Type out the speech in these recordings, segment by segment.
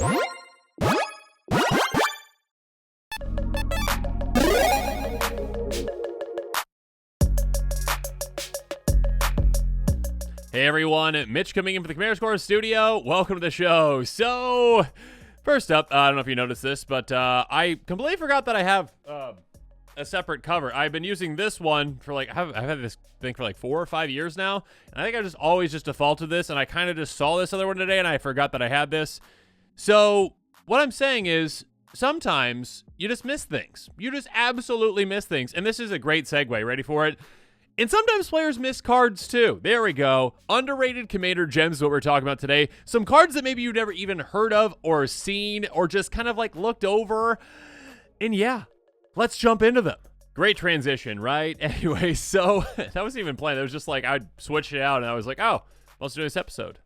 Hey everyone, Mitch coming in for the Commander Score Studio. Welcome to the show. So, first up, I don't know if you noticed this, but I completely forgot that I have a separate cover. I've been using this one for like, I've had this thing for like 4 or 5 years now, and I think I just always just defaulted this, and I kind of just saw this other one today, and I forgot that I had this. So, what I'm saying is, sometimes you just miss things. You just absolutely miss things, and this is a great segue. Ready for it? And sometimes players miss cards too. There we go. Underrated Commander Gems is what we're talking about today. Some cards that maybe you've never even heard of or seen or just kind of like looked over. And yeah, let's jump into them. Great transition, right? Anyway, so that wasn't even planned. It was just like I switched it out and I was like, oh, let's do this episode.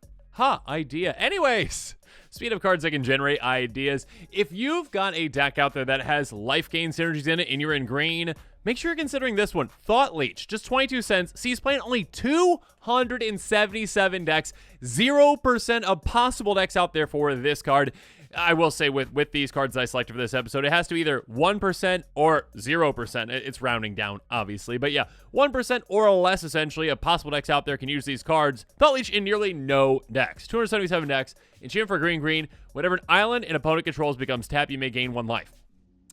Idea. Anyways, speed of cards that can generate ideas. If you've got a deck out there that has life gain synergies in it and you're in green, make sure you're considering this one. Thought Leech, just 22 cents. Sees playing only 277 decks. 0% of possible decks out there for this card. I will say with these cards I selected for this episode, it has to be either 1% or 0%. It's rounding down, obviously. But yeah, 1% or less, essentially, of possible decks out there can use these cards. Thought Leech in nearly no decks. 277 decks. Enchantment for green. Whenever an island an opponent controls becomes tapped, you may gain 1 life.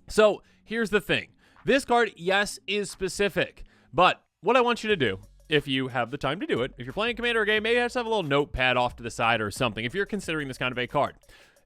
So here's the thing. This card, yes, is specific. But what I want you to do, if you have the time to do it, if you're playing Commander game, maybe just have a little notepad off to the side or something if you're considering this kind of a card.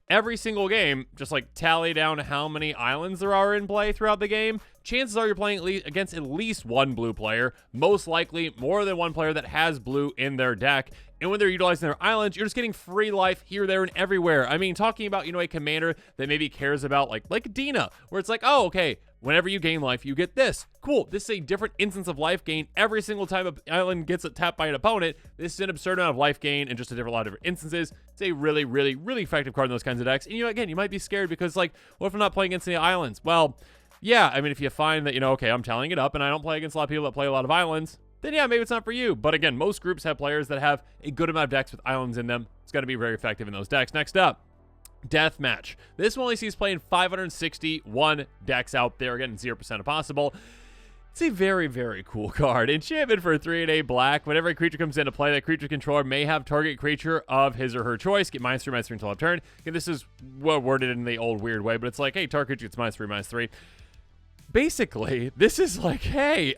Every single game, just like tally down how many islands there are in play throughout the game. Chances are you're playing against at least one blue player, most likely more than one player that has blue in their deck. And when they're utilizing their islands, you're just getting free life here, there, and everywhere. I mean, talking about, a commander that maybe cares about like Dina, where it's like, oh, okay, whenever you gain life, you get this. Cool, this is a different instance of life gain. Every single time an island gets tapped by an opponent, this is an absurd amount of life gain in just a lot of different instances. It's a really, really, really effective card in those kinds of decks. And, again, you might be scared because, what if I'm not playing against any islands? Well, yeah, I mean, if you find that, okay, I'm tallying it up and I don't play against a lot of people that play a lot of islands, then yeah, maybe it's not for you. But again, most groups have players that have a good amount of decks with islands in them. It's going to be very effective in those decks. Next up, Deathmatch. This one only sees playing 561 decks out there. Again, 0% of possible. It's a very, very cool card. Enchantment for 3 and a black. Whenever a creature comes into play, that creature controller may have target creature of his or her choice. Get -3/-3 until end turn. Again, this is worded in the old weird way, but it's like, hey, target creature gets -3/-3. Basically, this is like, hey,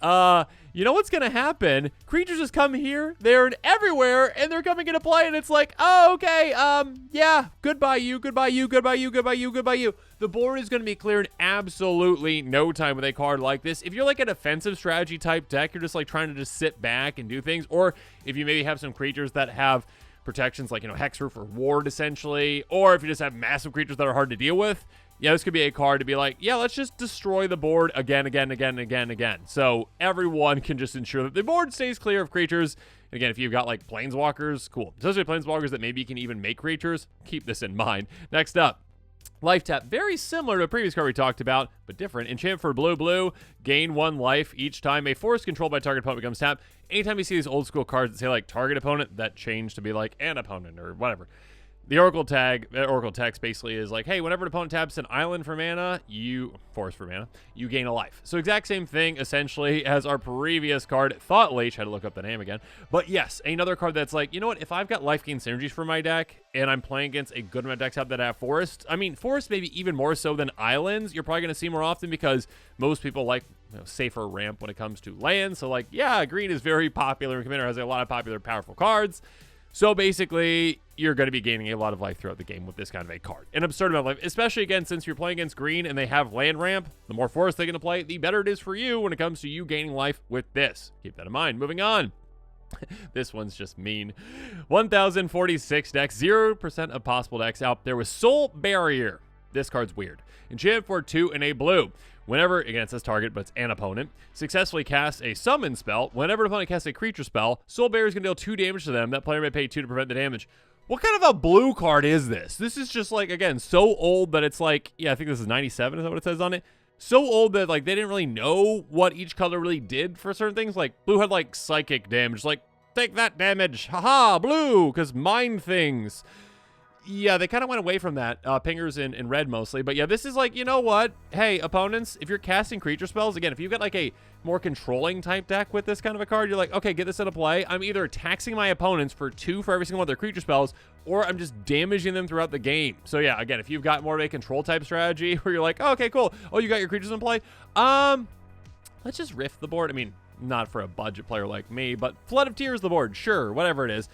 you know what's going to happen? Creatures just come here, there, and everywhere, and they're coming into play, and it's like, oh, okay, yeah, goodbye you, goodbye you, goodbye you, goodbye you, goodbye you. The board is going to be cleared in absolutely no time with a card like this. If you're like a defensive strategy type deck, you're just like trying to just sit back and do things, or if you maybe have some creatures that have protections like, Hexproof or Ward, essentially, or if you just have massive creatures that are hard to deal with, yeah, this could be a card to be like, yeah, let's just destroy the board again. So everyone can just ensure that the board stays clear of creatures. Again, if you've got like planeswalkers, cool. Especially planeswalkers that maybe you can even make creatures, keep this in mind. Next up, Life Tap. Very similar to a previous card we talked about, but different. Enchant for blue, gain 1 life each time a forest controlled by target opponent becomes tapped. Anytime you see these old school cards that say like target opponent, that change to be like an opponent or whatever. The Oracle text basically is like, hey, whenever an opponent taps an island for mana, forest for mana, you gain a life. So exact same thing, essentially, as our previous card, Thought Leech. Had to look up the name again. But yes, another card that's like, you know what, if I've got life gain synergies for my deck, and I'm playing against a good amount of decks out that have forest, I mean, forest maybe even more so than islands, you're probably going to see more often because most people like safer ramp when it comes to land. So like, yeah, green is very popular, and Commander has a lot of popular, powerful cards. So basically, you're going to be gaining a lot of life throughout the game with this kind of a card. An absurd amount of life, especially again, since you're playing against green and they have land ramp, the more forest they're going to play, the better it is for you when it comes to you gaining life with this. Keep that in mind. Moving on. This one's just mean. 1,046 decks, 0% of possible decks out there with Soul Barrier. This card's weird. Enchant for 2 and a blue. Whenever, again, it says target, but it's an opponent, successfully casts a summon spell. Whenever an opponent casts a creature spell, Soul Barrier is going to deal 2 damage to them. That player may pay 2 to prevent the damage. What kind of a blue card is this? This is just like, again, so old that it's like, yeah, I think this is 97, is that what it says on it? So old that, like, they didn't really know what each color really did for certain things. Like, blue had, like, psychic damage. Like, take that damage. Haha, blue, because mind things. Yeah, they kind of went away from that. Pingers in red mostly. But yeah, this is like, you know what? Hey, opponents, if you're casting creature spells, again, if you've got like a more controlling type deck with this kind of a card, you're like, okay, get this into play. I'm either taxing my opponents for 2 for every single one of their creature spells, or I'm just damaging them throughout the game. So yeah, again, if you've got more of a control type strategy where you're like, oh, okay, cool. Oh, you got your creatures in play. Let's just riff the board. I mean, not for a budget player like me, but Flood of Tears the board. Sure, whatever it is.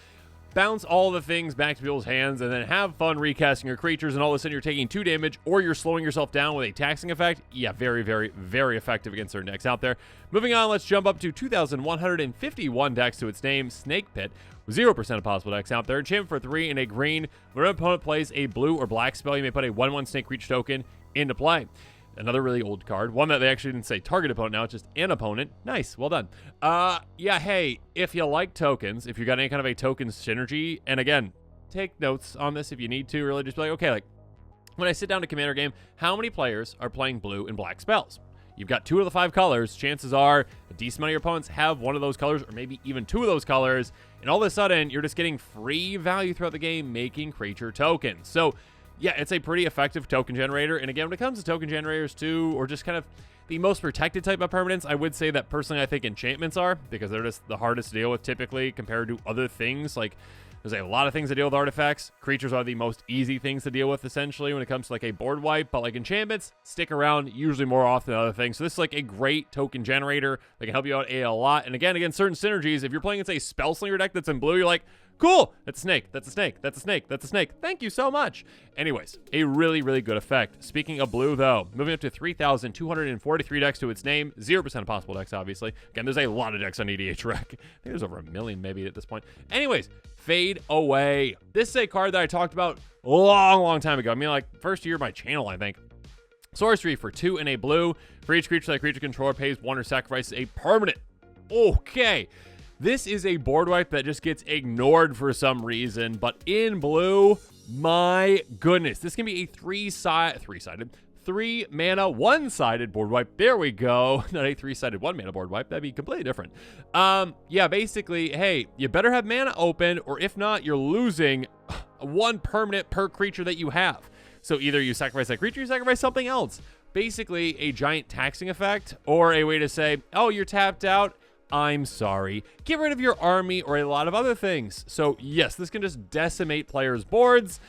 Bounce all the things back to people's hands, and then have fun recasting your creatures, and all of a sudden you're taking 2 damage, or you're slowing yourself down with a taxing effect. Yeah, very, very, very effective against certain decks out there. Moving on, let's jump up to 2,151 decks to its name, Snake Pit. 0% of possible decks out there. Enchantment for 3 and a green. When an opponent plays a blue or black spell, you may put a 1/1 Snake Creature token into play. Another really old card. One that they actually didn't say target opponent, now it's just an opponent. Nice, well done. Yeah, hey, if you like tokens, if you got any kind of a token synergy, and again, take notes on this if you need to, really just be like, okay, like, when I sit down to Commander game, how many players are playing blue and black spells? You've got 2 of the 5 colors. Chances are a decent amount of your opponents have 1 of those colors, or maybe even 2 of those colors, and all of a sudden, you're just getting free value throughout the game making creature tokens. So, yeah, it's a pretty effective token generator. And again, when it comes to token generators too, or just kind of the most protected type of permanents, I would say that personally I think enchantments are, because they're just the hardest to deal with typically compared to other things. Like, there's a lot of things to deal with artifacts. Creatures are the most easy things to deal with essentially when it comes to like a board wipe, but like enchantments stick around usually more often than other things. So this is like a great token generator that can help you out a lot. And again, certain synergies. If you're playing against a spell slinger deck that's in blue, you're like, cool, that's a snake, that's a snake, that's a snake, that's a snake. Thank you so much. Anyways, a really, really good effect. Speaking of blue, though, moving up to 3,243 decks to its name, 0% of possible decks, obviously. Again, there's a lot of decks on EDH Rec. I think there's over 1 million maybe at this point. Anyways, Fade Away. This is a card that I talked about a long time ago. I mean, like, first year of my channel, I think. Sorcery for 2 and a blue. For each creature that creature controller pays 1 or sacrifices a permanent. Okay. This is a board wipe that just gets ignored for some reason, but in blue, my goodness, this can be a 3 mana, 1-sided board wipe. There we go. Not a 3-sided 1 mana board wipe. That'd be completely different. Yeah, basically, hey, you better have mana open, or if not, you're losing 1 permanent per creature that you have. So either you sacrifice that creature, you sacrifice something else. Basically, a giant taxing effect, or a way to say, oh, you're tapped out. I'm sorry. Get rid of your army or a lot of other things. So yes, this can just decimate players' boards,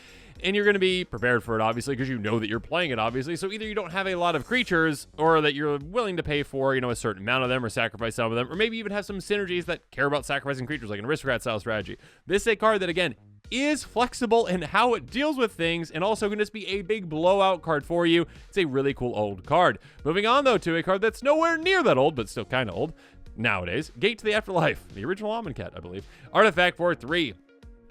and you're going to be prepared for it, obviously, because you know that you're playing it, obviously. So either you don't have a lot of creatures, or that you're willing to pay for, you know, a certain amount of them, or sacrifice some of them, or maybe even have some synergies that care about sacrificing creatures, like an aristocrat-style strategy. This is a card that, again, is flexible in how it deals with things, and also can just be a big blowout card for you. It's a really cool old card. Moving on, though, to a card that's nowhere near that old, but still kind of old nowadays. Gate to the Afterlife, the original Amonkhet, I believe. Artifact for 3.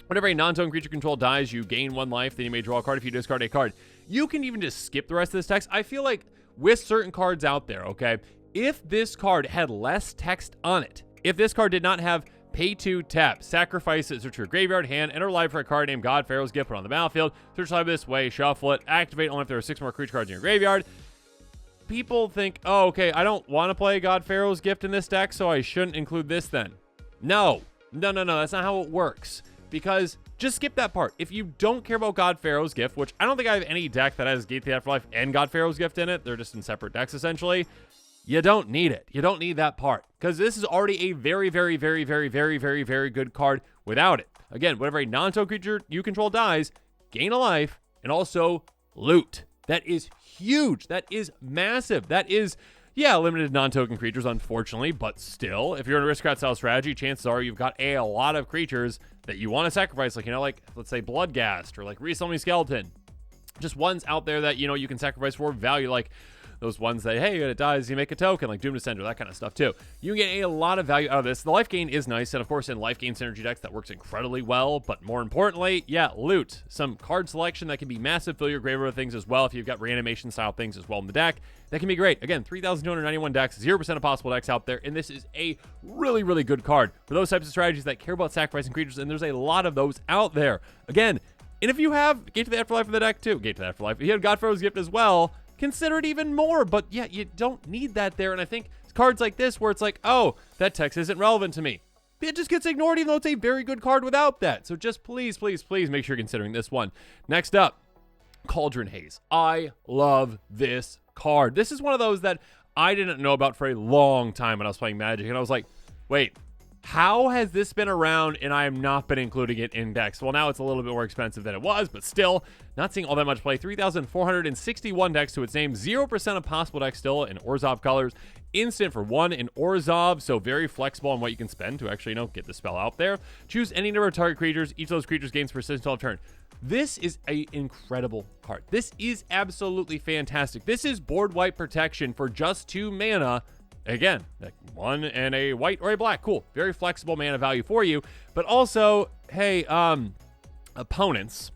Whenever a non-token creature control dies, you gain 1 life, then you may draw a card if you discard a card. You can even just skip the rest of this text. I feel like with certain cards out there, okay, if this card had less text on it, if this card did not have pay to tap, sacrifice it, search your graveyard, hand, enter life for a card named God Pharaoh's Gift, put on the battlefield, search life this way, shuffle it, activate only if there are 6 more creature cards in your graveyard. People think, oh, okay, I don't want to play God Pharaoh's Gift in this deck, so I shouldn't include this then. No, that's not how it works. Because just skip that part. If you don't care about God Pharaoh's Gift, which I don't think I have any deck that has Gate to the Afterlife and God Pharaoh's Gift in it, they're just in separate decks essentially, you don't need it. You don't need that part. Because this is already a very, very, very, very, very, very, very good card without it. Again, whenever a non-token creature you control dies, gain a life, and also loot. That is huge. That is massive. That is, yeah, limited non-token creatures, unfortunately, but still, if you're in a aristocrat style strategy, chances are you've got a lot of creatures that you want to sacrifice, like, you know, like, let's say Bloodghast, or like Resummoning Skeleton. Just ones out there that, you know, you can sacrifice for value, like those ones that, hey, when it dies, you make a token, like Doom Descender, that kind of stuff too. You can get a lot of value out of this. The life gain is nice, and of course in life gain synergy decks that works incredibly well, but more importantly, yeah, loot. Some card selection that can be massive, fill your graveyard with things as well if you've got reanimation style things as well in the deck. That can be great. Again, 3,291 decks, 0% of possible decks out there, and this is a really, really good card for those types of strategies that care about sacrificing creatures, and there's a lot of those out there. Again, and if you have Gate to the Afterlife in the deck too, Gate to the Afterlife, if you have God Pharaoh's Gift as well, consider it even more. But yeah, you don't need that there. And I think cards like this where it's like, oh, that text isn't relevant to me. it just gets ignored, even though it's a very good card without that. So just please, please, please make sure you're considering this one. Next up, Cauldron Haze. I love this card. This is one of those that I didn't know about for a long time when I was playing Magic, and I was like, wait, how has this been around and I have not been including it in decks? Well, now it's a little bit more expensive than it was, but still not seeing all that much play. 3,461 decks to its name, 0% of possible decks still in Orzhov colors. Instant for 1 in Orzhov, so very flexible on what you can spend to actually, get the spell out there. Choose any number of target creatures. Each of those creatures gains persistence on turn. This is an incredible card. This is absolutely fantastic. This is board wipe protection for just 2 mana. Again, like 1 and a white or a black. Cool. Very flexible mana value for you. But also, hey, opponents,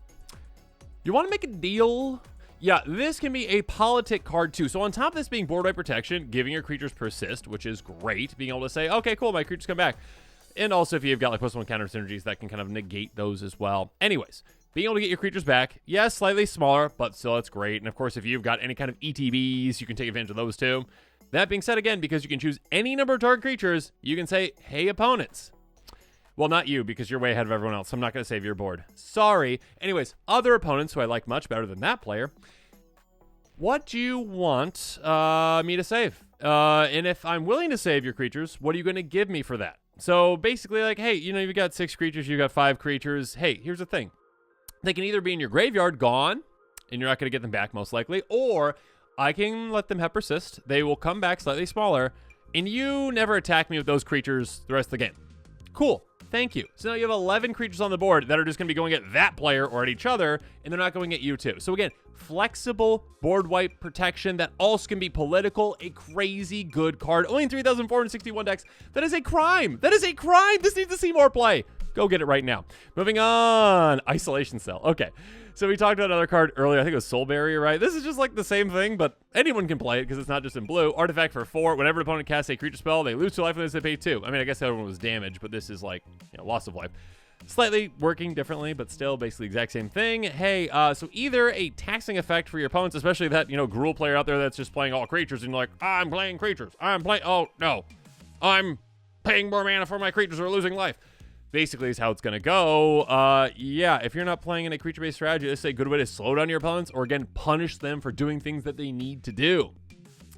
you want to make a deal? Yeah, this can be a politic card too. So on top of this being board wipe protection, giving your creatures persist, which is great. Being able to say, okay, cool, my creatures come back. And also if you've got like +1 counter synergies, that can kind of negate those as well. Anyways, being able to get your creatures back, yes, slightly smaller, but still it's great. And of course, if you've got any kind of ETBs, you can take advantage of those too. That being said, again, because you can choose any number of target creatures, you can say, hey, opponents. Well, not you, because you're way ahead of everyone else, so I'm not going to save your board. Sorry. Anyways, other opponents who I like much better than that player, what do you want me to save? And if I'm willing to save your creatures, what are you going to give me for that? So basically, like, hey, you've got 6 creatures, you've got 5 creatures. Hey, here's the thing. They can either be in your graveyard, gone, and you're not going to get them back most likely, or I can let them have persist. They will come back slightly smaller, and you never attack me with those creatures the rest of the game. Cool. Thank you. So now you have 11 creatures on the board that are just going to be going at that player or at each other, and they're not going at you too. So again, flexible board wipe protection that also can be political. A crazy good card. Only in 3,461 decks. That is a crime. That is a crime. This needs to see more play. Go get it right now. Moving on. Isolation Cell. Okay. So we talked about another card earlier. I think it was Soul Barrier, right? This is just like the same thing, but anyone can play it because it's not just in blue. Artifact for 4. Whenever an opponent casts a creature spell, they lose 2 life unless they pay 2. I mean, I guess the other one was damage, but this is like, loss of life. Slightly working differently, but still basically the exact same thing. Hey, so either a taxing effect for your opponents, especially that, Gruul player out there that's just playing all creatures, and you're like, I'm playing creatures. Oh, no. I'm paying more mana for my creatures who are losing life. Basically is how it's going to go. Yeah, if you're not playing in a creature-based strategy, this is a good way to slow down your opponents or, again, punish them for doing things that they need to do.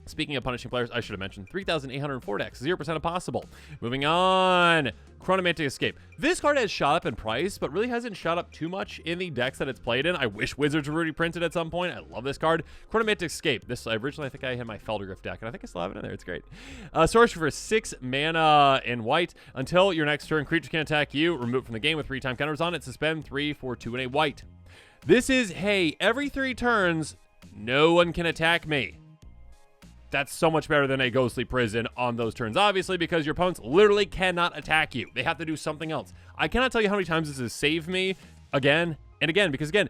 Speaking of punishing players, I should have mentioned 3,804 decks, 0% of possible. Moving on, Chronomantic Escape. This card has shot up in price, but really hasn't shot up too much in the decks that it's played in. I wish Wizards were reprinted at some point. I love this card. Chronomantic Escape. This originally, I think I had my Feldergriff deck, and I think I still have it in there. It's great. Sorcery for 6 mana in white. Until your next turn, creatures can attack you. Remove from the game with 3-time counters on it. Suspend 3 for 2 and a white. This is, hey, every 3 turns, no one can attack me. That's so much better than a Ghostly Prison on those turns, obviously, because your opponents literally cannot attack you. They have to do something else. I cannot tell you how many times this has saved me again and again, because again,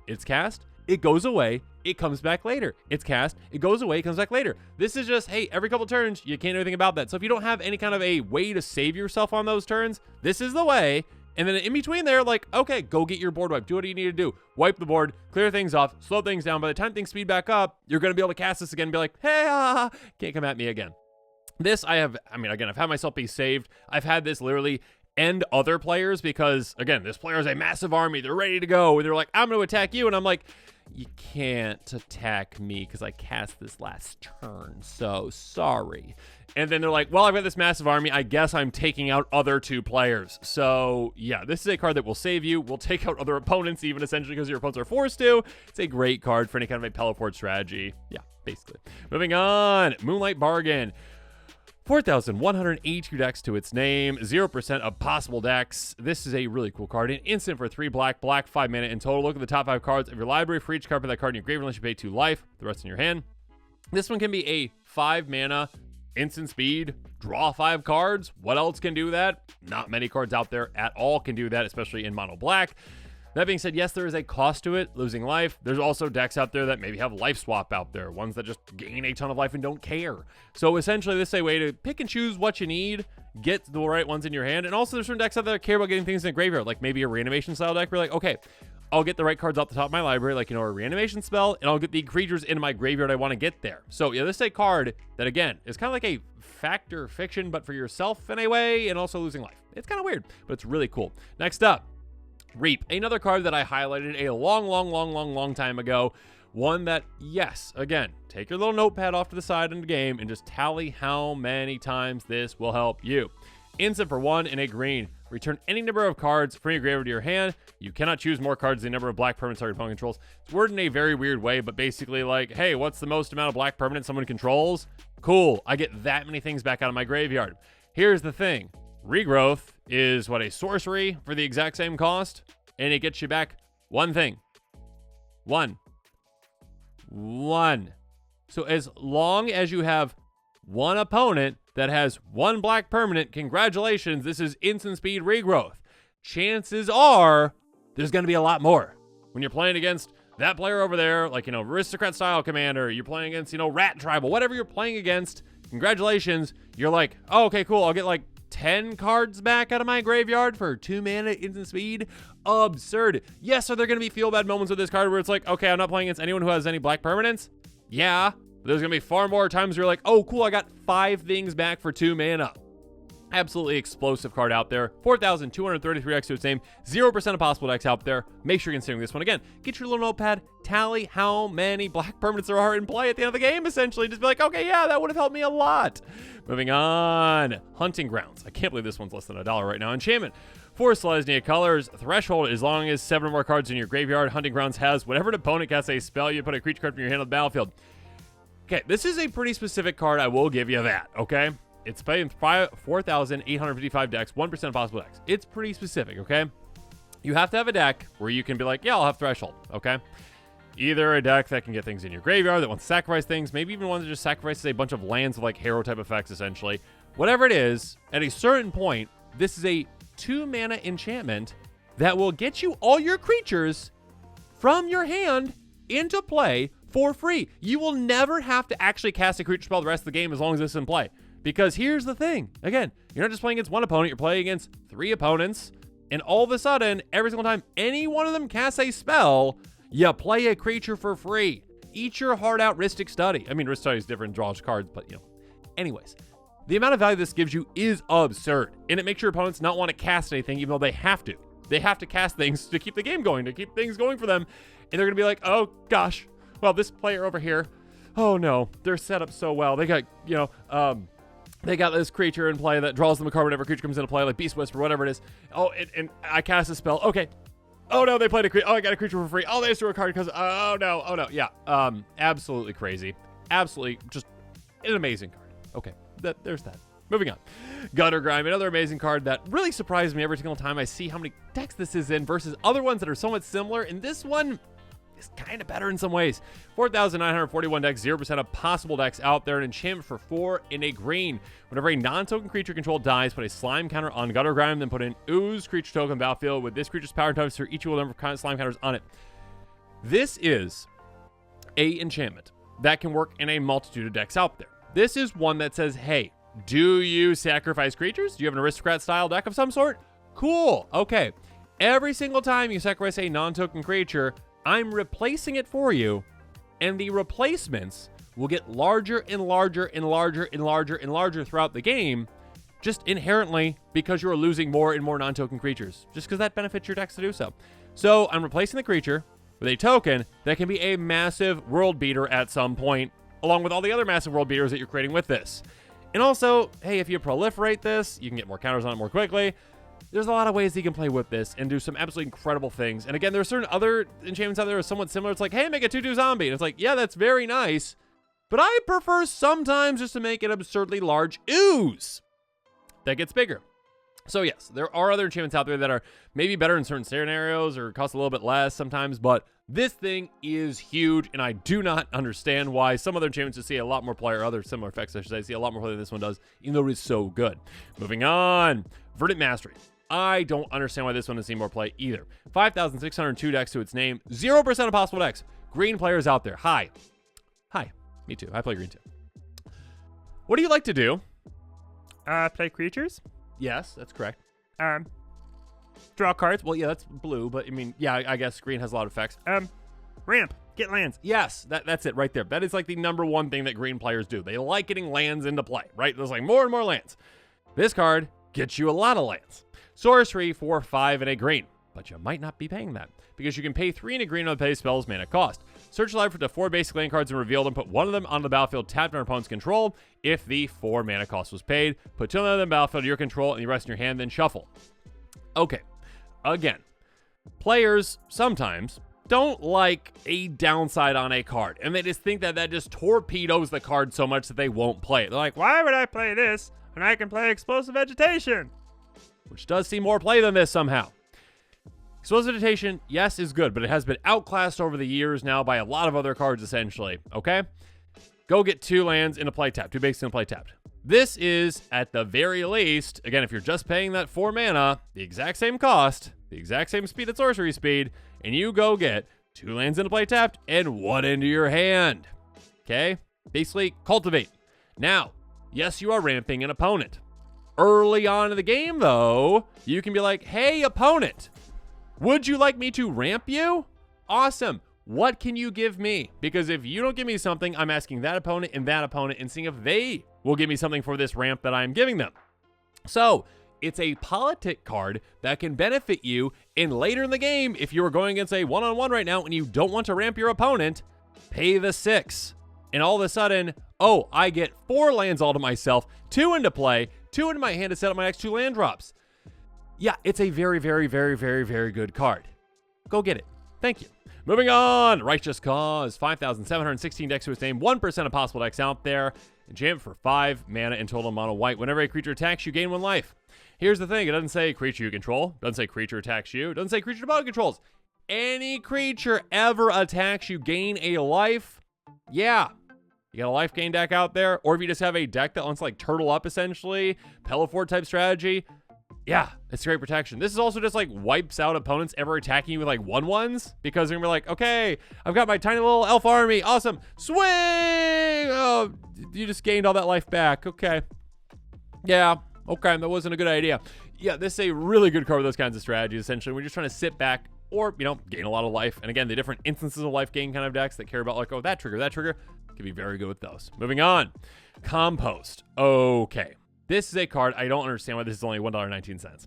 it's cast, it goes away, it comes back later. It's cast, it goes away, it comes back later. This is just, hey, every couple turns, you can't do anything about that. So if you don't have any kind of a way to save yourself on those turns, this is the way. And then in between there, like, okay, go get your board wipe. Do what you need to do. Wipe the board, clear things off, slow things down. By the time things speed back up, you're going to be able to cast this again and be like, hey, can't come at me again. This I've had myself be saved. I've had this literally end other players because, again, this player is a massive army. They're ready to go. And they're like, I'm going to attack you. And I'm like, you can't attack me because I cast this last turn. So sorry. And then they're like, well, I've got this massive army. I guess I'm taking out other 2 players. So yeah, this is a card that will save you. Will take out other opponents, even essentially because your opponents are forced to. It's a great card for any kind of a teleport strategy. Yeah, basically. Moving on, Moonlight Bargain. 4,182 decks to its name, 0% of possible decks. This is a really cool card. An instant for 3 black, 5 mana in total. Look at the top 5 cards of your library. For each card for that card in your graveyard, unless you pay 2 life, the rest in your hand. This one can be a 5 mana, instant speed, draw 5 cards. What else can do that? Not many cards out there at all can do that, especially in mono black. That being said, yes, there is a cost to it, losing life. There's also decks out there that maybe have life swap out there, ones that just gain a ton of life and don't care. So essentially, this is a way to pick and choose what you need, get the right ones in your hand. And also, there's some decks out there that care about getting things in the graveyard, like maybe a reanimation style deck where you're like, okay, I'll get the right cards off the top of my library, like, a reanimation spell, and I'll get the creatures into my graveyard I want to get there. So, yeah, this is a card that, again, is kind of like a fact or fiction, but for yourself in a way, and also losing life. It's kind of weird, but it's really cool. Next up, Reap, another card that I highlighted a long time ago. One that, yes, again, take your little notepad off to the side in the game and just tally how many times this will help you. Instant for 1 in a green. Return any number of cards from your graveyard to your hand. You cannot choose more cards than the number of black permanents target opponent controls. It's worded in a very weird way, but basically like, hey, what's the most amount of black permanents someone controls? Cool, I get that many things back out of my graveyard. Here's the thing. Regrowth is what, a sorcery for the exact same cost, and it gets you back one thing. One. So as long as you have one opponent that has one black permanent, congratulations, this is instant speed regrowth. Chances are there's going to be a lot more. When you're playing against that player over there, like, aristocrat style commander, you're playing against, rat tribal, whatever you're playing against, congratulations, you're like, oh, okay, cool, I'll get like 10 cards back out of my graveyard for 2 mana instant speed. Absurd. Yes, are there going to be feel bad moments with this card where it's like, okay, I'm not playing against anyone who has any black permanents? Yeah. But there's going to be far more times where you're like, oh, cool, I got 5 things back for 2 mana. Absolutely explosive card out there. 4,233 decks to its name. 0% of possible decks out there. Make sure you're considering this one. Again, get your little notepad. Tally how many black permanents there are in play at the end of the game, essentially. Just be like, okay, yeah, that would have helped me a lot. Moving on. Hunting Grounds. I can't believe this one's less than $1 right now. Enchantment. 4 Selesnya colors. Threshold, as long as 7 or more cards in your graveyard. Hunting Grounds has whenever an opponent casts a spell, you put a creature card from your hand on the battlefield. Okay, this is a pretty specific card. I will give you that, okay? It's playing 4,855 decks, 1% of possible decks. It's pretty specific, okay? You have to have a deck where you can be like, yeah, I'll have Threshold, okay? Either a deck that can get things in your graveyard, that wants to sacrifice things, maybe even one that just sacrifices a bunch of lands with like hero type effects, essentially. Whatever it is, at a certain point, this is a 2 mana enchantment that will get you all your creatures from your hand into play for free. You will never have to actually cast a creature spell the rest of the game as long as this is in play. Because here's the thing. Again, you're not just playing against one opponent, you're playing against 3 opponents. And all of a sudden, every single time any one of them casts a spell, you play a creature for free. Eat your heart out, Ristic Study. I mean, Ristic Study is different, draws cards, but Anyways, the amount of value this gives you is absurd. And it makes your opponents not want to cast anything, even though they have to. They have to cast things to keep the game going, to keep things going for them. And they're going to be like, oh gosh, well, this player over here, oh no, they're set up so well. They got, they got this creature in play that draws them a card whenever a creature comes into play, like Beast Whisper, whatever it is. Oh, and I cast a spell. Okay. Oh, no, they played a creature. Oh, I got a creature for free. Oh, they just drew a card because, oh, no. Yeah, absolutely crazy. Absolutely just an amazing card. Okay, there's that. Moving on. Gutter Grime, another amazing card that really surprised me every single time I see how many decks this is in versus other ones that are somewhat similar. And this one is kind of better in some ways. 4,941 decks, 0% of possible decks out there. An enchantment for 4 in a green. Whenever a non-token creature controlled dies, put a slime counter on Gutter Grime, then put an ooze creature token on the battlefield with this creature's power types for each number of slime counters on it. This is a enchantment that can work in a multitude of decks out there. This is one that says, hey, do you sacrifice creatures? Do you have an aristocrat style deck of some sort? Cool. Okay. Every single time you sacrifice a non-token creature, I'm replacing it for you, and the replacements will get larger and larger and larger and larger and larger throughout the game, just inherently because you're losing more and more non-token creatures, just because that benefits your decks to do so. So I'm replacing the creature with a token that can be a massive world beater at some point, along with all the other massive world beaters that you're creating with this. And also, hey, if you proliferate this, you can get more counters on it more quickly. There's a lot of ways you can play with this and do some absolutely incredible things. And again, there are certain other enchantments out there that are somewhat similar. It's like, hey, make a 2/2 zombie. And it's like, yeah, that's very nice. But I prefer sometimes just to make an absurdly large ooze that gets bigger. So yes, there are other enchantments out there that are maybe better in certain scenarios or cost a little bit less sometimes. But this thing is huge, and I do not understand why some other enchantments just see a lot more play, or other similar effects, I should say, see a lot more play than this one does, even though it is so good. Moving on. Verdant Mastery. I don't understand why this one doesn't see more play either. 5,602 decks to its name. 0% of possible decks. Green players out there. Hi. Me too. I play green too. What do you like to do? Play creatures? Yes, that's correct. Draw cards. Well, yeah, that's blue, but I mean, yeah, I guess green has a lot of effects. Ramp. Get lands. Yes, that's it right there. That is like the number one thing that green players do. They like getting lands into play, right? There's like more and more lands. This card gets you a lot of lands. Sorcery for 5 and a green, but you might not be paying that because you can pay 3 and a green on the pay spell's mana cost. Search live for the 4 basic land cards and reveal them. Put one of them on the battlefield tapped on opponent's control if the 4 mana cost was paid. Put 2 of them on the battlefield to your control and the rest in your hand, then shuffle. Okay, again, players sometimes don't like a downside on a card, and they just think that just torpedoes the card so much that they won't play it. They're like, Why would I play this when I can play Explosive Vegetation? which does see more play than this somehow. Explosive Vegetation, yes, is good, but it has been outclassed over the years now by a lot of other cards, essentially, okay? Go get 2 lands in a play tap, 2 basics in a play tapped. This is, at the very least, again, if you're just paying that 4 mana, the exact same cost, the exact same speed at sorcery speed, and you go get 2 lands in a play tapped and 1 into your hand, okay? Basically, cultivate. Now, yes, you are ramping an opponent. Early on in the game, though, you can be like, hey, opponent, would you like me to ramp you? Awesome. What can you give me? Because if you don't give me something, I'm asking that opponent and seeing if they will give me something for this ramp that I'm giving them. So it's a politic card that can benefit you in later in the game. If you are going against a one-on-one right now and you don't want to ramp your opponent, pay the 6. And all of a sudden, oh, I get 4 lands all to myself, 2 into play, 2 into my hand to set up my next 2 land drops. Yeah, it's a very, very, very, very, very good card. Go get it. Thank you. Moving on. Righteous Cause. 5,716 decks to its name. 1% of possible decks out there. Enchantment for 5 mana in total mono white. Whenever a creature attacks, you gain 1 life. Here's the thing. It doesn't say creature you control. It doesn't say creature attacks you. It doesn't say creature opponent controls. Any creature ever attacks you, gain a life. Yeah. You got a life gain deck out there. Or if you just have a deck that wants like turtle up, essentially. Pelifort type strategy. Yeah, it's great protection. This is also just like wipes out opponents ever attacking you with like 1/1s because they're gonna be like, okay, I've got my tiny little elf army. Awesome. Swing! Oh, you just gained all that life back. Okay. Yeah, okay, that wasn't a good idea. Yeah, this is a really good card with those kinds of strategies, essentially. We're just trying to sit back or, you know, gain a lot of life. And again, the different instances of life gain kind of decks that care about like, oh, that trigger can be very good with those. Moving on. Compost. Okay. This is a card, I don't understand why this is only $1.19.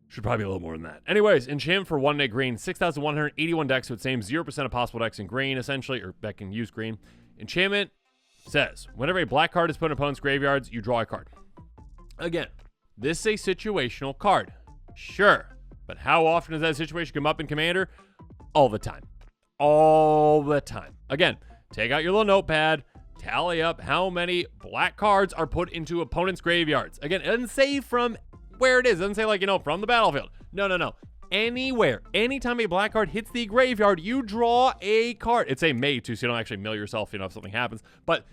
Should probably be a little more than that. Anyways, Enchantment for 1 and a green, 6,181 decks with same 0% of possible decks in green, essentially, or that can use green. Enchantment says, whenever a black card is put in opponent's graveyards, you draw a card. Again, this is a situational card. Sure, but how often does that situation come up in Commander? All the time. All the time. Again, take out your little notepad, tally up how many black cards are put into opponents' graveyards. Again, it doesn't say from where it is. It doesn't say like, you know, from the battlefield. No. Anywhere. Anytime a black card hits the graveyard, you draw a card. It's a may too, so you don't actually mill yourself, you know, if something happens. But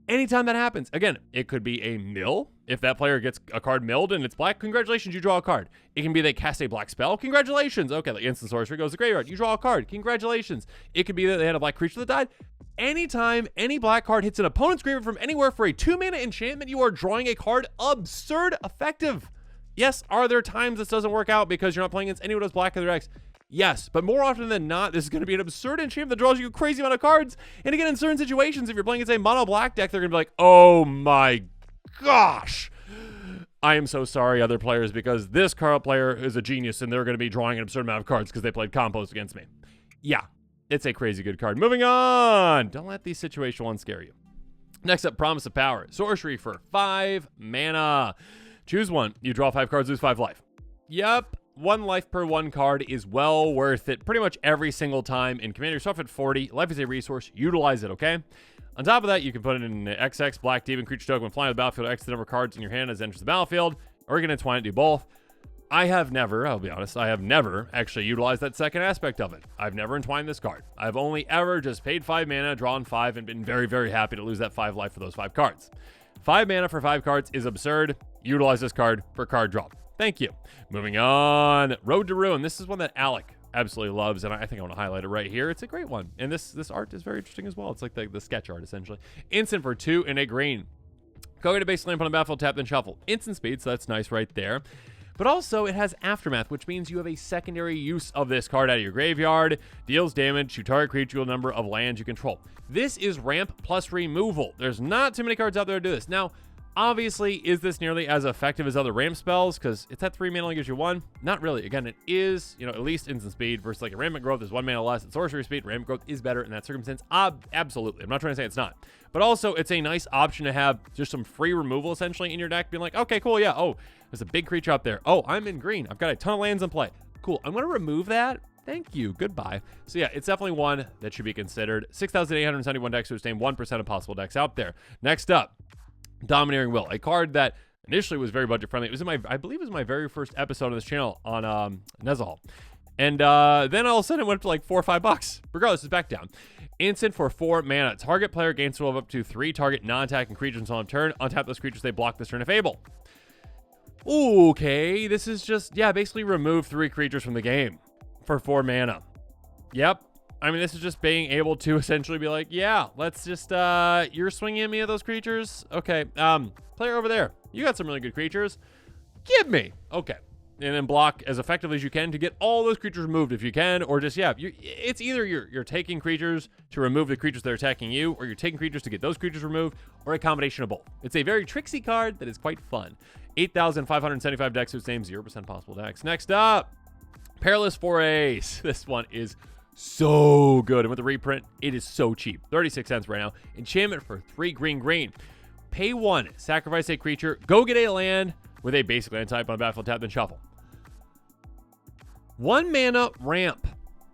anytime that happens, again, it could be a mill. If that player gets a card milled and it's black, congratulations, you draw a card. It can be they cast a black spell. Congratulations. Okay, like instant sorcery goes to graveyard. You draw a card. Congratulations. It could be that they had a black creature that died. Anytime any black card hits an opponent's graveyard from anywhere for a 2-mana enchantment, you are drawing a card. Absurd effective. Yes, are there times this doesn't work out because you're not playing against anyone who's black in their decks? Yes, but more often than not, this is going to be an absurd enchantment that draws you a crazy amount of cards. And again, in certain situations, if you're playing against a mono black deck, they're going to be like, oh my gosh. I am so sorry, other players, because this card player is a genius and they're going to be drawing an absurd amount of cards because they played Compost against me. Yeah, it's a crazy good card. Moving on. Don't let these situational ones scare you. Next up, Promise of Power. Sorcery for 5 mana. Choose one. You draw 5 cards, lose 5 life. Yep. 1 life per 1 card is well worth it pretty much every single time. In Commander, start at 40. Life is a resource. Utilize it, okay? On top of that, you can put it in XX, Black Demon, Creature Token. When flying to the battlefield, X the number of cards in your hand as it enters the battlefield. Or you can entwine it, do both. I'll be honest, I have never actually utilized that second aspect of it. I've never entwined this card. I've only ever just paid 5 mana, drawn 5, and been very, very happy to lose that 5 life for those 5 cards. 5 mana for 5 cards is absurd. Utilize this card for card draw. Thank you. Moving on. Road to Ruin. This is one that Alec absolutely loves, and I think I want to highlight it right here. It's a great one. And this art is very interesting as well. It's like the sketch art, essentially. Instant for 2 and a green. Go get a base lamp on the battlefield, tap, then shuffle. Instant speed, so that's nice right there. But also, it has Aftermath, which means you have a secondary use of this card out of your graveyard. Deals damage to target creature equal number of lands you control. This is ramp plus removal. There's not too many cards out there to do this. Now, obviously, is this nearly as effective as other ramp spells? Because it's at 3 mana, only gives you 1. Not really. Again, it is, at least instant speed versus like a rampant growth is 1 mana less. And sorcery speed, rampant growth is better in that circumstance. Absolutely. I'm not trying to say it's not. But also, it's a nice option to have just some free removal essentially in your deck. Being like, okay, cool, yeah. Oh, there's a big creature up there. Oh, I'm in green. I've got a ton of lands in play. Cool. I'm going to remove that. Thank you. Goodbye. So yeah, it's definitely one that should be considered. 6,871 decks to name 1% of possible decks out there. Next up, Domineering Will, a card that initially was very budget friendly. It was I believe it was my very first episode on this channel on Nezahal. And then all of a sudden it went up to like $4 or $5. Regardless, it's back down. Instant for 4 mana. Target player gains control of up to 3 target non-attacking creatures until on turn. Untap those creatures they block this turn if able. Okay, this is just, basically remove 3 creatures from the game for 4 mana. Yep. I mean, this is just being able to essentially be like, yeah, let's just, you're swinging me at those creatures? Okay, player over there, you got some really good creatures. Give me. Okay. And then block as effectively as you can to get all those creatures removed if you can, or just, it's either you're taking creatures to remove the creatures that are attacking you, or you're taking creatures to get those creatures removed, or a combination of both. It's a very tricksy card that is quite fun. 8,575 decks whose name 0% possible decks. Next up, Perilous Forays. This one is so good. And with the reprint, it is so cheap. 36 cents right now. Enchantment for 3 green. Pay 1, sacrifice a creature, go get a land with a basic land type on the battlefield, tap, then shuffle. 1 mana ramp.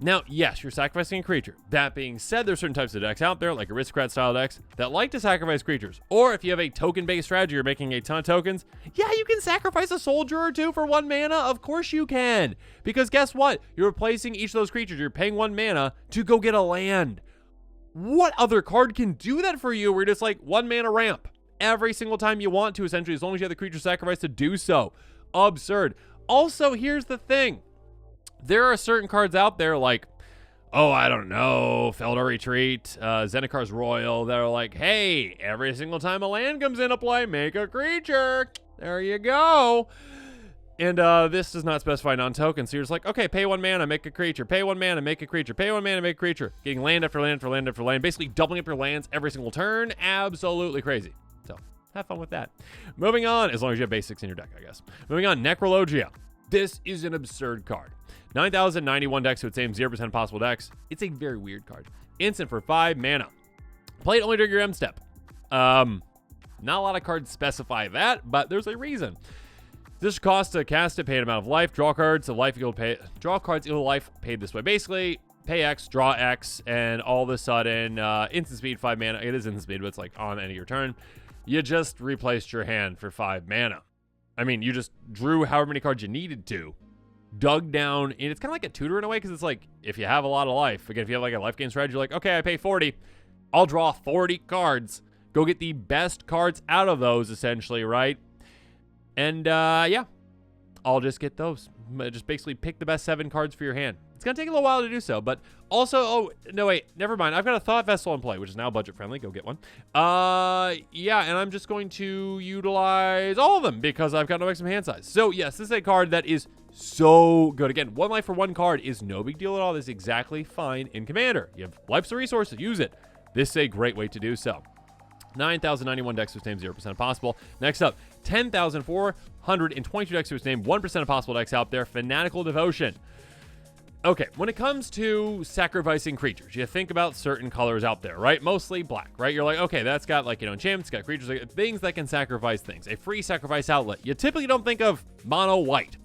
Now, yes, you're sacrificing a creature. That being said, there's certain types of decks out there, like aristocrat style decks, that like to sacrifice creatures. Or if you have a token-based strategy, you're making a ton of tokens, yeah, you can sacrifice a soldier or 2 for 1 mana. Of course you can. Because guess what? You're replacing each of those creatures. You're paying 1 mana to go get a land. What other card can do that for you where you're just like 1 mana ramp every single time you want to, essentially, as long as you have the creature sacrifice to do so? Absurd. Also, here's the thing. There are certain cards out there like, I don't know, Feldar Retreat, Zendikar's Royal, that are like, hey, every single time a land comes into play, make a creature. There you go. And this does not specify non-token, so you're just like, okay, pay 1 mana, make a creature, pay 1 mana, make a creature, pay 1 mana, make a creature. Getting land after land after land after land, basically doubling up your lands every single turn. Absolutely crazy. So have fun with that. Moving on, as long as you have basics in your deck, I guess. Moving on, Necrologia. This is an absurd card. 9,091 decks to its same 0% possible decks. It's a very weird card. Instant for 5 mana. Play it only during your M step. Not a lot of cards specify that, but there's a reason. This costs to cast it, pay an amount of life, draw cards, so life equal pay, draw cards equal life paid this way. Basically, pay X, draw X, and all of a sudden, instant speed, 5 mana. It is instant speed, but it's like on any of your turn. You just replaced your hand for 5 mana. I mean, you just drew however many cards you needed to, dug down, and it's kind of like a tutor in a way, because it's like, if you have a lot of life, again, if you have like a life gain strategy, you're like, okay, I pay 40, I'll draw 40 cards, go get the best cards out of those, essentially, right? And, I'll just get those. Just basically pick the best 7 cards for your hand. It's going to take a little while to do so, but also, no, wait, never mind. I've got a Thought Vessel in play, which is now budget-friendly. Go get one. And I'm just going to utilize all of them because I've got no maximum hand size. So, yes, this is a card that is so good. Again, 1 life for 1 card is no big deal at all. This is exactly fine in Commander. You have life's a resource, use it. This is a great way to do so. 9,091 decks whose name 0% possible. Next up, 10,422 decks whose name 1% of possible decks out there. Fanatical Devotion. Okay, when it comes to sacrificing creatures, you think about certain colors out there, right? Mostly black, right? You're like, okay, that's got like, enchantments, got creatures, like, things that can sacrifice things. A free sacrifice outlet. You typically don't think of mono white.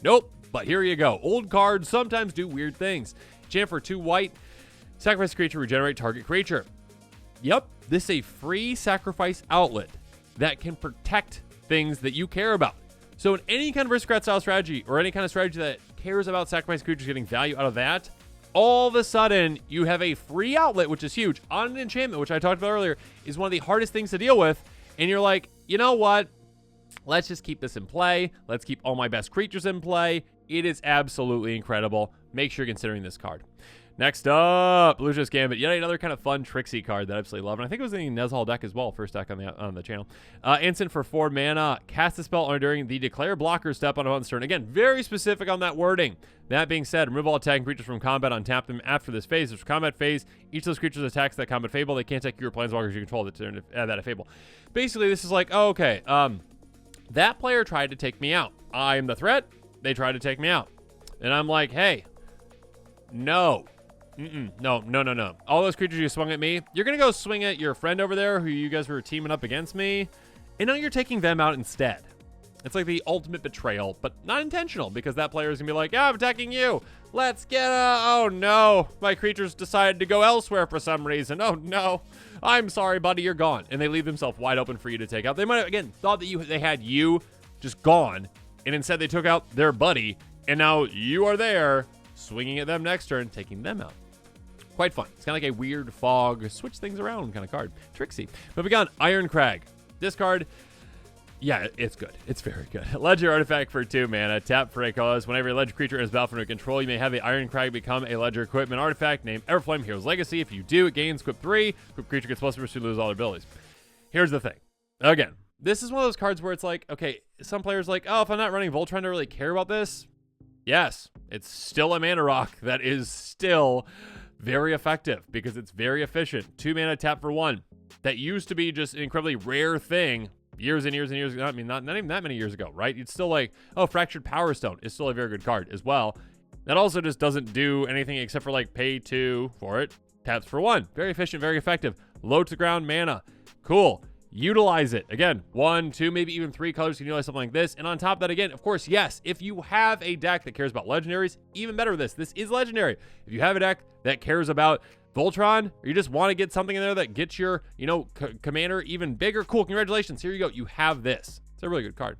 Nope, but here you go. Old cards sometimes do weird things. Enchant for 2 white, sacrifice creature, regenerate target creature. Yep, this is a free sacrifice outlet that can protect things that you care about. So in any kind of aristocrat style strategy or any kind of strategy that cares about sacrifice creatures getting value out of that, all of a sudden you have a free outlet, which is huge. On an enchantment, which I talked about earlier, is one of the hardest things to deal with. And you're like, you know what? Let's just keep this in play. Let's keep all my best creatures in play. It is absolutely incredible. Make sure you're considering this card. Next up, Luus Gambit. Yet another kind of fun, tricksy card that I absolutely love. And I think it was in the Nezhal deck as well. First deck on the channel. Instant for 4 mana. Cast a spell during the declare blocker step on opponent's turn. Again, very specific on that wording. That being said, remove all attacking creatures from combat, untap them after this phase. There's combat phase. Each of those creatures attacks that combat fable. They can't attack your planeswalkers you control that turn that fable. Basically, this is like, oh, okay, that player tried to take me out. I'm the threat. They tried to take me out. And I'm like, hey, no. No. All those creatures you swung at me, you're going to go swing at your friend over there who you guys were teaming up against me, and now you're taking them out instead. It's like the ultimate betrayal, but not intentional, because that player is going to be like, yeah, I'm attacking you. Let's get oh no, my creatures decided to go elsewhere for some reason. Oh no, I'm sorry, buddy, you're gone. And they leave themselves wide open for you to take out. They might have, again, thought that they had you just gone, and instead they took out their buddy, and now you are there swinging at them next turn, taking them out. Quite fun. It's kind of like a weird fog, switch things around kind of card. Tricksy. Moving on, Iron Crag. This card, yeah, it's good. It's very good. Ledger artifact for 2 mana. Tap for a cause. Whenever a ledger creature is battled under control, you may have the Iron Crag become a ledger equipment artifact named Everflame Hero's Legacy. If you do, it gains equip 3. Equip creature gets plus to lose all their abilities. Here's the thing. Again, this is one of those cards where it's like, okay, some players like, oh, if I'm not running Voltron, I don't really care about this. Yes, it's still a mana rock that is still very effective because it's very efficient. 2 mana tap for 1. That used to be just an incredibly rare thing years and years and years ago. I mean, not even that many years ago, right? It's still like, oh, Fractured Power Stone is still a very good card as well. That also just doesn't do anything except for like pay 2 for it. Taps for 1. Very efficient, very effective. Low to ground mana. Cool. Utilize it. Again, 1, 2, maybe even 3 colors can utilize something like this. And on top of that, again, of course, yes, if you have a deck that cares about legendaries, even better with this. This is legendary. If you have a deck that cares about Voltron, or you just want to get something in there that gets your, commander even bigger, cool, congratulations. Here you go. You have this. It's a really good card.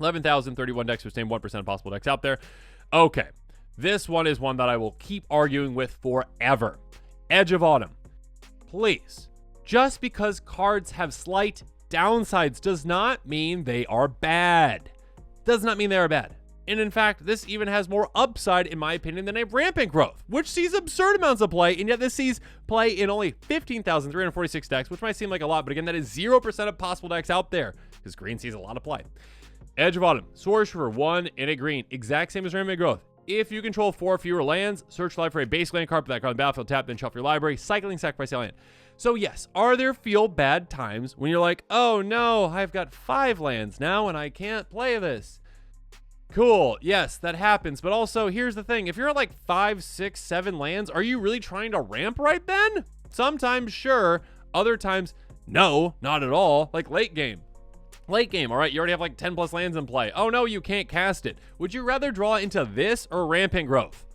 11,031 decks, which name 1% of possible decks out there. Okay. This one is one that I will keep arguing with forever. Edge of Autumn. Please. Just because cards have slight downsides does not mean they are bad. Does not mean they are bad. And in fact, this even has more upside, in my opinion, than a Rampant Growth, which sees absurd amounts of play, and yet this sees play in only 15,346 decks, which might seem like a lot, but again, that is 0% of possible decks out there, because green sees a lot of play. Edge of Autumn, Source for 1 and a green, exact same as Rampant Growth. If you control 4 or fewer lands, search life for a base land card, put that card on the battlefield, tap, then shuffle your library, cycling, sacrifice a land. So yes, are there feel bad times when you're like, oh no, I've got 5 lands now and I can't play this? Cool, yes, that happens. But also, here's the thing. If you're at like 5, 6, 7 lands, are you really trying to ramp right then? Sometimes, sure. Other times, no, not at all. Like late game. Late game, all right, you already have like 10 plus lands in play. Oh no, you can't cast it. Would you rather draw into this or Rampant Growth?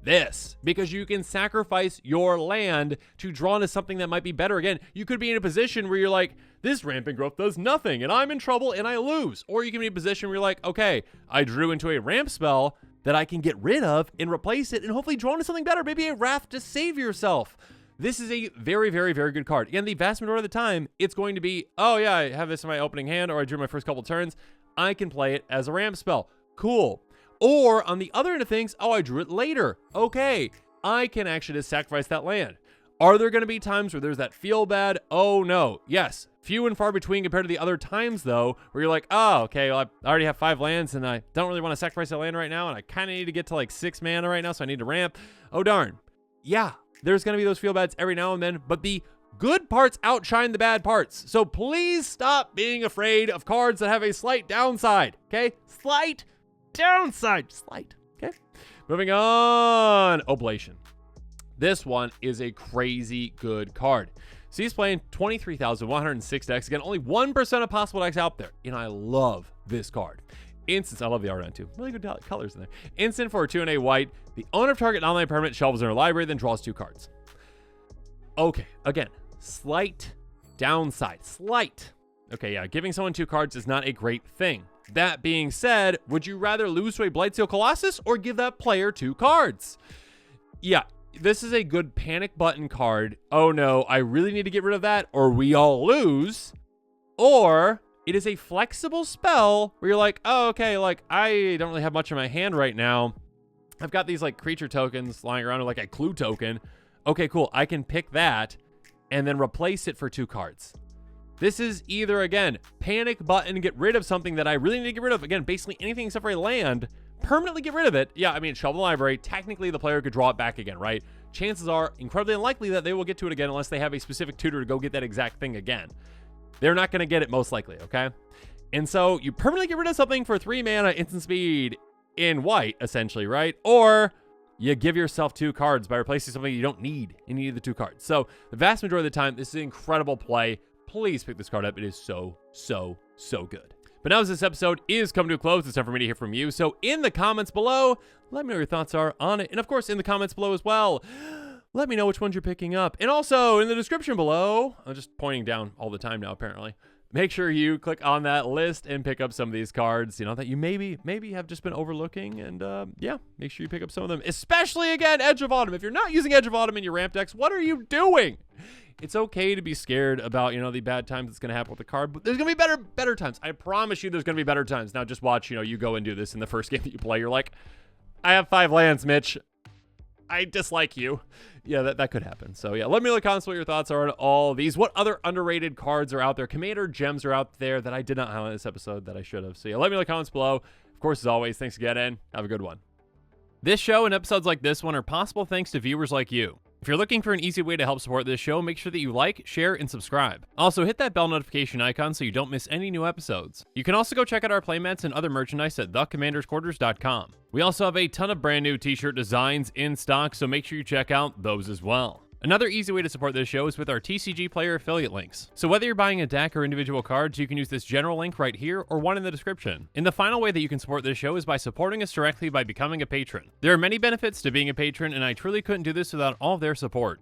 This, because you can sacrifice your land to draw into something that might be better. Again, you could be in a position where you're like, this Rampant Growth does nothing and I'm in trouble and I lose. Or you can be in a position where you're like, okay, I drew into a ramp spell that I can get rid of and replace it and hopefully draw into something better, maybe a Wrath to save yourself. This is a very, very, very good card. Again, the vast majority of the time, it's going to be, oh yeah, I have this in my opening hand or I drew my first couple turns. I can play it as a ramp spell. Cool. Or on the other end of things, oh, I drew it later. Okay, I can actually just sacrifice that land. Are there going to be times where there's that feel bad? Oh no, yes. Few and far between compared to the other times though, where you're like, oh, okay, well, I already have 5 lands and I don't really want to sacrifice that land right now. And I kind of need to get to like 6 mana right now. So I need to ramp. Oh darn. Yeah, there's going to be those feel bads every now and then, but the good parts outshine the bad parts. So please stop being afraid of cards that have a slight downside. Okay. Slight downside. Slight. Okay. Moving on. Oblation. This one is a crazy good card. So he's playing 23,106 decks. Again, only 1% of possible decks out there. And I love this card. Instant. I love the art on it too. Really good colors in there. Instant for a 2 and a white. The owner of target online permanent shelves in her library, then draws 2 cards. Okay. Again, slight downside. Slight. Okay, yeah. Giving someone 2 cards is not a great thing. That being said, would you rather lose to a Blightsteel Colossus or give that player 2 cards? Yeah, this is a good panic button card. Oh no, I really need to get rid of that or we all lose. Or it is a flexible spell where you're like, oh, okay, like I don't really have much in my hand right now. I've got these like creature tokens lying around, or like a clue token. Okay, cool. I can pick that and then replace it for 2 cards. This is either, again, panic button, get rid of something that I really need to get rid of. Again, basically anything except for a land, permanently get rid of it. Yeah, I mean, shelve the library. Technically, the player could draw it back again, right? Chances are incredibly unlikely that they will get to it again unless they have a specific tutor to go get that exact thing again. They're not going to get it most likely, okay? And so you permanently get rid of something for 3 mana, instant speed in white, essentially, right? Or you give yourself 2 cards by replacing something you don't need and you need the 2 cards. So the vast majority of the time, this is an incredible play. Please pick this card up. It is so, so, so good. But now as this episode is coming to a close, it's time for me to hear from you. So in the comments below, let me know what your thoughts are on it. And of course, in the comments below as well, let me know which ones you're picking up. And also in the description below, I'm just pointing down all the time now, apparently. Make sure you click on that list and pick up some of these cards, you know, that you maybe have just been overlooking. And yeah, make sure you pick up some of them, especially, again, Edge of Autumn. If you're not using Edge of Autumn in your ramp decks, what are you doing? It's okay to be scared about, you know, the bad times that's going to happen with the card, but there's going to be better times. I promise you there's going to be better times. Now just watch, you know, you go and do this in the first game that you play. You're like, I have 5 lands, Mitch. I dislike you. Yeah, that could happen. So yeah, let me know in the comments what your thoughts are on all these. What other underrated cards are out there? Commander gems are out there that I did not highlight in this episode that I should have. So yeah, let me know in the comments below. Of course, as always, thanks again and have a good one. This show and episodes like this one are possible thanks to viewers like you. If you're looking for an easy way to help support this show, make sure that you like, share, and subscribe. Also, hit that bell notification icon so you don't miss any new episodes. You can also go check out our playmats and other merchandise at thecommandersquarters.com. We also have a ton of brand new t-shirt designs in stock, so make sure you check out those as well. Another easy way to support this show is with our TCG Player affiliate links. So whether you're buying a deck or individual cards, you can use this general link right here or one in the description. And the final way that you can support this show is by supporting us directly by becoming a patron. There are many benefits to being a patron, and I truly couldn't do this without all of their support.